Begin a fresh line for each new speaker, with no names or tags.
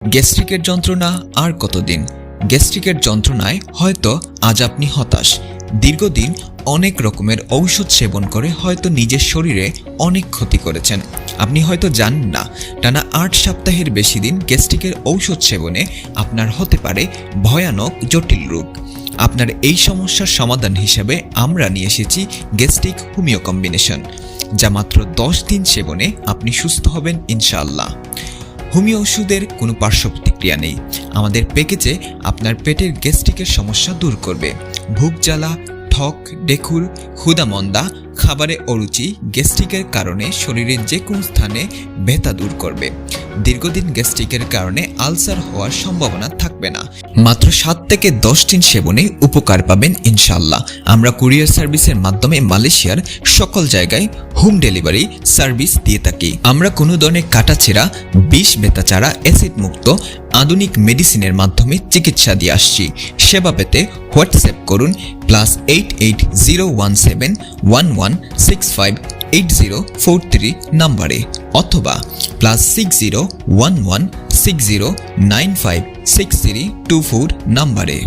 গ্যাস্ট্রিকের যন্ত্রণা আর কতদিন? গ্যাস্ট্রিকের যন্ত্রণায় হয়তো আজ আপনি হতাশ। দীর্ঘদিন অনেক রকমের ঔষধ সেবন করে হয়তো নিজের শরীরে অনেক ক্ষতি করেছেন। আপনি হয়তো জানেন না, টানা ৮ সপ্তাহের বেশি দিন গ্যাস্ট্রিকের ঔষধ সেবনে আপনার হতে পারে ভয়ানক জটিল রোগ। আপনার এই সমস্যার সমাধান হিসেবে আমরা নিয়ে এসেছি গ্যাস্ট্রিক হোমিও কম্বিনেশন, যা মাত্র ১০ দিন সেবনে আপনি সুস্থ হবেন ইনশাআল্লাহ। হোমিও ওষুধের কোনো পার্শ্ব প্রতিক্রিয়া নেই। আমাদের প্যাকেজে আপনার পেটের গ্যাস্ট্রিকের সমস্যা দূর করবে। ভুক জ্বালা, ঠক, ডেকুর, ক্ষুধামন্দা, খাবারে অরুচি, গ্যাস্ট্রিকের কারণে শরীরের যে কোনো স্থানে ব্যথা দূর করবে। দীর্ঘদিন গ্যাস্ট্রিকের কারণে আলসার হওয়ার সম্ভাবনা থাকবে না। মাত্র ৭ থেকে ১০ দিন সেবনে উপকার পাবেন ইনশাআল্লাহ। আমরা কুরিয়ার সার্ভিসের মাধ্যমে মালয়েশিয়ার সকল জায়গায় হোম ডেলিভারি সার্ভিস দিয়ে থাকি। আমরা কোনো ধরনের কাটাছেঁড়া, বিষ, ব্যথা ছাড়া অ্যাসিড মুক্ত আধুনিক মেডিসিনের মাধ্যমে চিকিৎসা দিয়ে আসছি। সেবা পেতে হোয়াটসঅ্যাপ করুন +880171165804 নম্বরে অথবা +601160956324 নম্বরে।